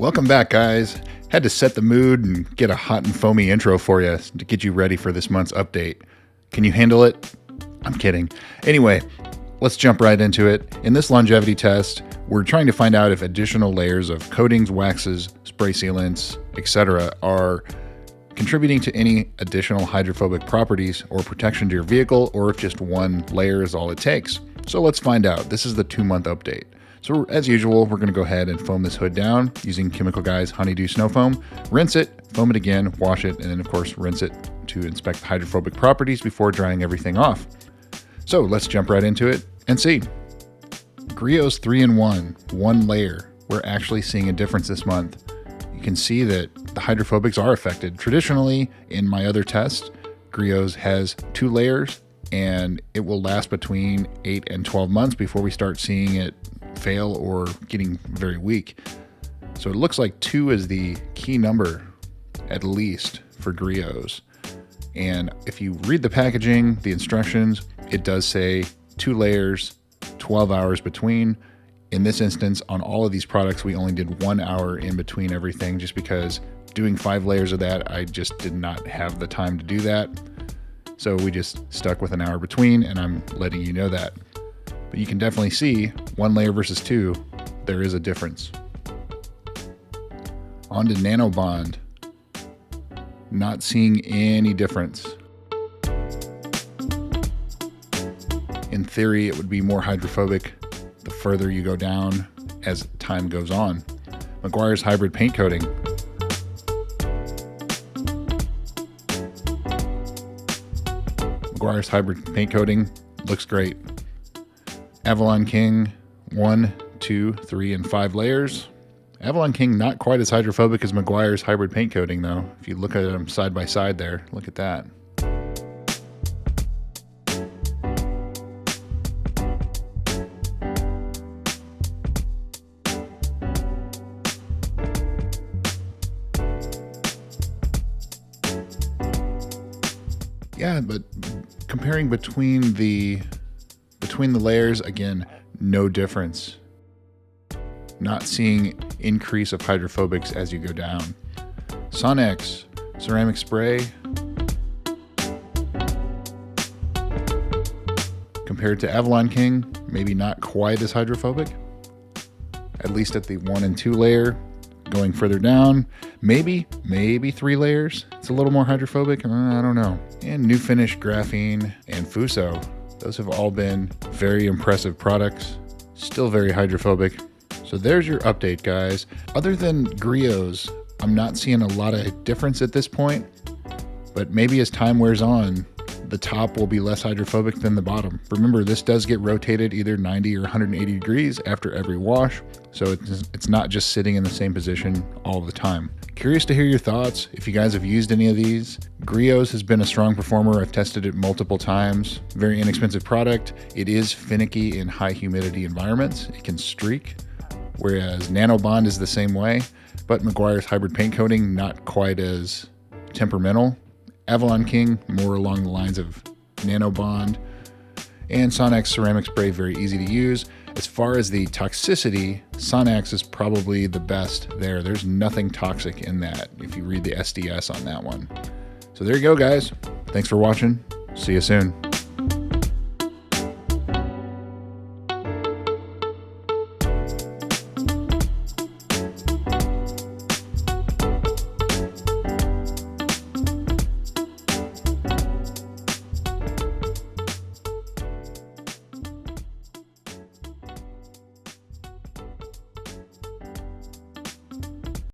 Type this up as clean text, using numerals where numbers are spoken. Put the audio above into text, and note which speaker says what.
Speaker 1: Welcome back, guys. Had to set the mood and get a hot and foamy intro for you to get you ready for this month's update. Can you handle it? I'm kidding. Anyway, let's jump right into it. In this longevity test, we're trying to find out if additional layers of coatings, waxes, spray sealants, etc. are contributing to any additional hydrophobic properties or protection to your vehicle, or if just one layer is all it takes. So let's find out. This is the 2-month update. So as usual, we're going to go ahead and foam this hood down using Chemical Guy's Honeydew Snow Foam. Rinse it, foam it again, wash it, and then of course rinse it to inspect the hydrophobic properties before drying everything off. So let's jump right into it and see. Griot's 3-in-1, one layer. We're actually seeing a difference this month. You can see that the hydrophobics are affected. Traditionally, in my other test, Griot's has 2 layers, and it will last between 8 and 12 months before we start seeing it fail or getting very weak. So it looks like 2 is the key number, at least, for Griot's. And if you read the packaging, the instructions, it does say 2 layers, 12 hours between. In this instance, on all of these products, we only did 1 hour in between everything, just because doing 5 layers of that, I just did not have the time to do that. So we just stuck with 1 hour between, and I'm letting you know that. But you can definitely see 1 layer versus 2, there is a difference. On to Nanobond. Not seeing any difference. In theory, it would be more hydrophobic the further you go down as time goes on. Maguire's hybrid paint coating. Maguire's hybrid paint coating looks great. Avalon King, 1, 2, 3, and 5 layers. Avalon King not quite as hydrophobic as Maguire's hybrid paint coating though. If you look at them side by side there, look at that. Yeah, but comparing between the layers, again, no difference. Not seeing increase of hydrophobics as you go down. Sonex ceramic spray. Compared to Avalon King, maybe not quite as hydrophobic. At least at the 1 and 2 layer. Going further down, maybe 3 layers. It's a little more hydrophobic. I don't know. And New Finish Graphene and Fuso. Those have all been very impressive products. Still very hydrophobic. So there's your update, guys. Other than Griot's, I'm not seeing a lot of difference at this point. But maybe as time wears on, the top will be less hydrophobic than the bottom. Remember, this does get rotated either 90 or 180 degrees after every wash. So it's not just sitting in the same position all the time. Curious to hear your thoughts if you guys have used any of these. Griot's has been a strong performer. I've tested it multiple times. Very inexpensive product. It is finicky in high humidity environments. It can streak, whereas Nanobond is the same way. But Maguire's hybrid paint coating, not quite as temperamental. Avalon King, more along the lines of Nanobond. And Sonex ceramic spray, very easy to use. As far as the toxicity, Sonex is probably the best there. There's nothing toxic in that if you read the SDS on that one. So there you go, guys. Thanks for watching. See you soon.